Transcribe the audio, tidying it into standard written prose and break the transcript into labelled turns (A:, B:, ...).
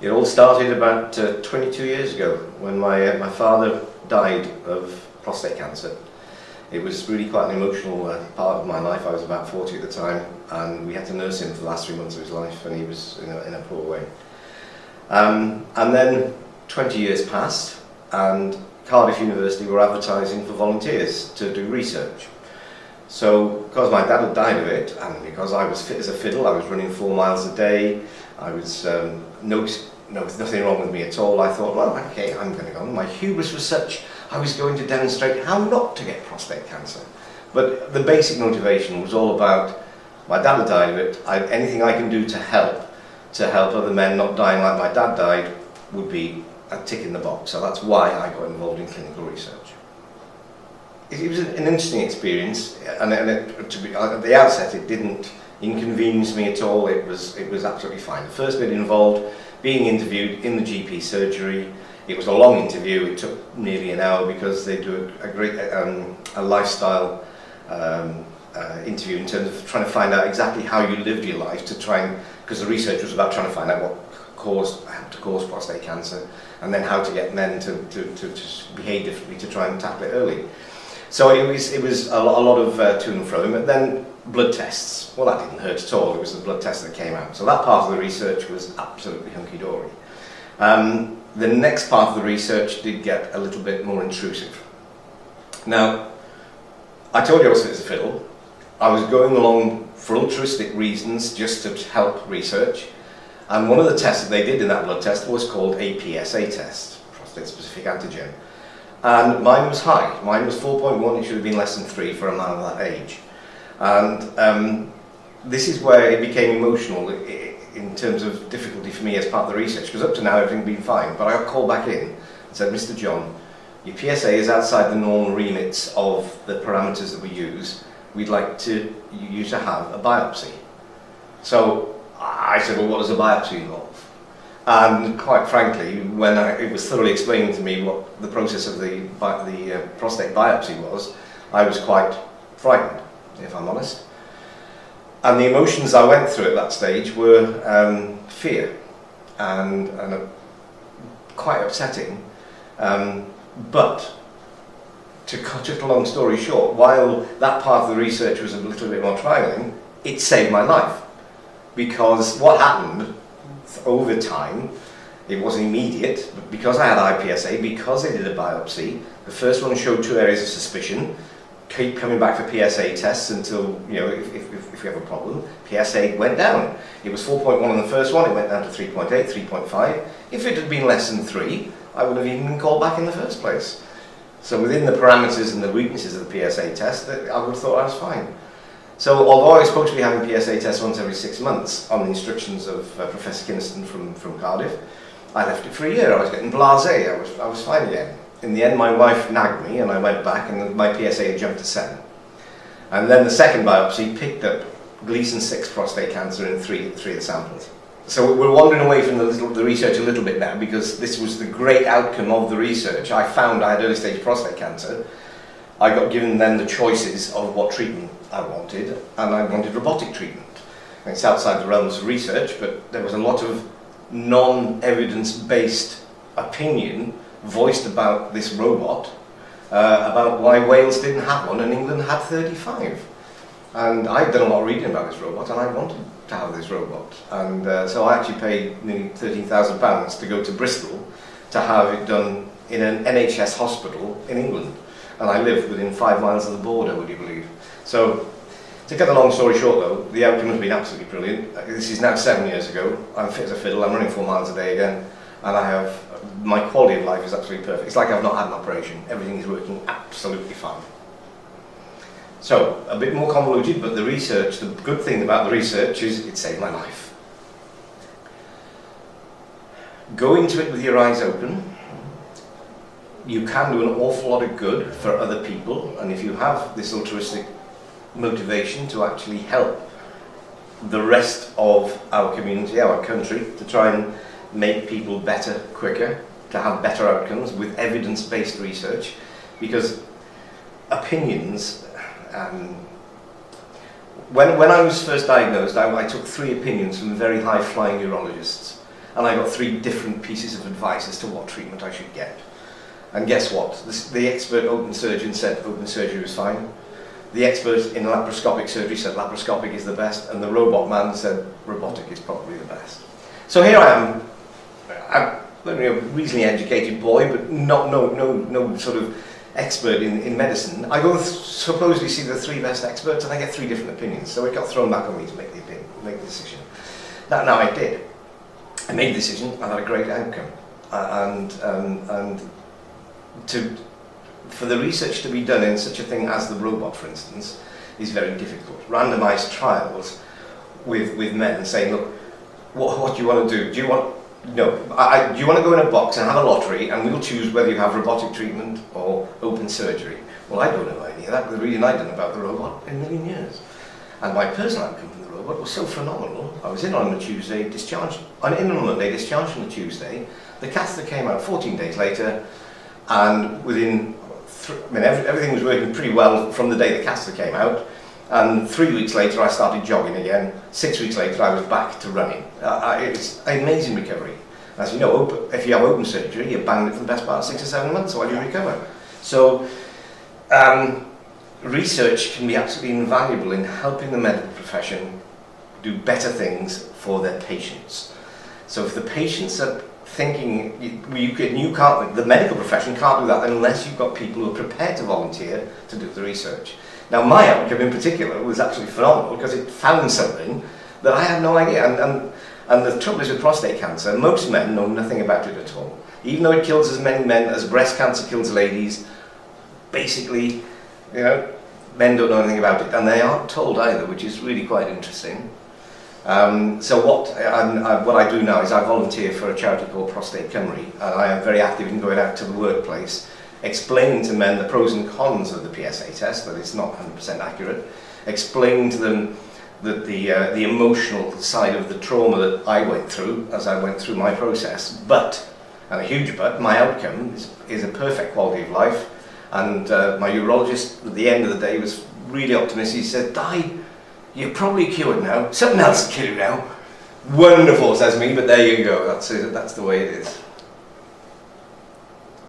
A: It all started about 22 years ago when my father died of prostate cancer. It was really quite an emotional part of my life. I was about 40 at the time, and we had to nurse him for the last 3 months of his life, and he was in a poor way. And then 20 years passed, and Cardiff University were advertising for volunteers to do research. So, because my dad had died of it, and because I was fit as a fiddle, I was running 4 miles a day, I was nothing wrong with me at all. I thought, well, okay, I'm going to go. My hubris was such, I was going to demonstrate how not to get prostate cancer. But the basic motivation was all about, my dad had died of it, anything I can do to help other men not dying like my dad died would be a tick in the box. So that's why I got involved in clinical research. It was an interesting experience, and at the outset it didn't inconvenience me at all. It was absolutely fine. The first bit involved being interviewed in the GP surgery. It was a long interview. It took nearly an hour because they do a great lifestyle interview in terms of trying to find out exactly how you lived your life, to try and, because the research was about trying to find out what had to cause prostate cancer, and then how to get men to behave differently to try and tackle it early. So it was a lot of to and fro, but then blood tests. Well, that didn't hurt at all. It was the blood test that came out. So that part of the research was absolutely hunky-dory. The next part of the research did get a little bit more intrusive. Now, I told you I was fit as a fiddle. I was going along for altruistic reasons, just to help research. And one of the tests that they did in that blood test was called a PSA test, prostate-specific antigen. And mine was high. Mine was 4.1. It should have been less than 3 for a man of that age. And this is where it became emotional in terms of difficulty for me as part of the research, because up to now everything had been fine. But I got called back in and said, Mr. John, your PSA is outside the normal remits of the parameters that we use. We'd like you to have a biopsy. So I said, well, what does a biopsy involve? And quite frankly, when it was thoroughly explained to me what the process of the prostate biopsy was, I was quite frightened, if I'm honest. And the emotions I went through at that stage were fear and quite upsetting. But to cut a long story short, while that part of the research was a little bit more trialing, it saved my life. Because what happened over time, it wasn't immediate, but because I had IPSA, because they did a biopsy, the first one showed 2 areas of suspicion. Keep coming back for PSA tests until, if you have a problem. PSA went down. It was 4.1 on the first one, it went down to 3.8, 3.5. If it had been less than 3, I would have even been called back in the first place. So within the parameters and the weaknesses of the PSA test, I would have thought I was fine. So although I was supposed to be having PSA tests once every 6 months on the instructions of Professor Kynaston from Cardiff, I left it for a year. I was getting blasé. I was fine again. In the end, my wife nagged me and I went back, and my PSA had jumped to 7. And then the second biopsy picked up Gleason 6 prostate cancer in 3 of the samples. So we're wandering away from the research a little bit now, because this was the great outcome of the research. I found I had early stage prostate cancer. I got given then the choices of what treatment I wanted, and I wanted robotic treatment. And it's outside the realms of research, but there was a lot of non-evidence-based opinion voiced about this robot, about why Wales didn't have one and England had 35. And I'd done a lot of reading about this robot, and I wanted to have this robot. And so I actually paid nearly £13,000 to go to Bristol to have it done in an NHS hospital in England. And I live within 5 miles of the border, would you believe? So, to cut the long story short though, the outcome has been absolutely brilliant. This is now 7 years ago. I'm fit as a fiddle, I'm running 4 miles a day again, and my quality of life is absolutely perfect. It's like I've not had an operation. Everything is working absolutely fine. So, a bit more convoluted, but the research, the good thing about the research is it saved my life. Go into it with your eyes open. You can do an awful lot of good for other people, and if you have this altruistic motivation to actually help the rest of our community, our country, to try and make people better quicker, to have better outcomes with evidence-based research, because opinions, when I was first diagnosed, I took 3 opinions from very high-flying neurologists, and I got 3 different pieces of advice as to what treatment I should get. And guess what? The expert open surgeon said open surgery was fine. The expert in laparoscopic surgery said laparoscopic is the best, and the robot man said robotic is probably the best. So here I am. I'm a reasonably educated boy, but no sort of expert in medicine. I go supposedly see the 3 best experts, and I get 3 different opinions. So it got thrown back on me to make the decision. Now I did. I made the decision. I had a great outcome, for the research to be done in such a thing as the robot, for instance, is very difficult. Randomised trials with men and saying, look, what do you want to do? Do you want to go in a box and have a lottery, and we'll choose whether you have robotic treatment or open surgery? Well, I don't know any of that. The reading I'd done about the robot in a million years. And my personal outcome from the robot was so phenomenal. I was in on a Tuesday, discharged on a Monday, discharged on a Tuesday. The catheter came out 14 days later, and within everything was working pretty well from the day the catheter came out, and 3 weeks later I started jogging again. 6 weeks later I was back to running. It's an amazing recovery. As you know, if you have open surgery, you're banged it for the best part of 6 or 7 months while you recover. So research can be absolutely invaluable in helping the medical profession do better things for their patients. So if the patients are thinking the medical profession can't do that unless you've got people who are prepared to volunteer to do the research. Now my outcome in particular was actually phenomenal because it found something that I had no idea. And the trouble is with prostate cancer, most men know nothing about it at all. Even though it kills as many men as breast cancer kills ladies, basically, men don't know anything about it, and they aren't told either, which is really quite interesting. So what I do now is I volunteer for a charity called Prostate Cymru, and I am very active in going out to the workplace, explaining to men the pros and cons of the PSA test, that it's not 100% accurate, explaining to them that the emotional side of the trauma that I went through as I went through my process, and a huge but, my outcome is a perfect quality of life. And my urologist at the end of the day was really optimistic. He said, "Di, you're probably cured now. Something else will kill you now." Wonderful, says me, but there you go. That's the way it is.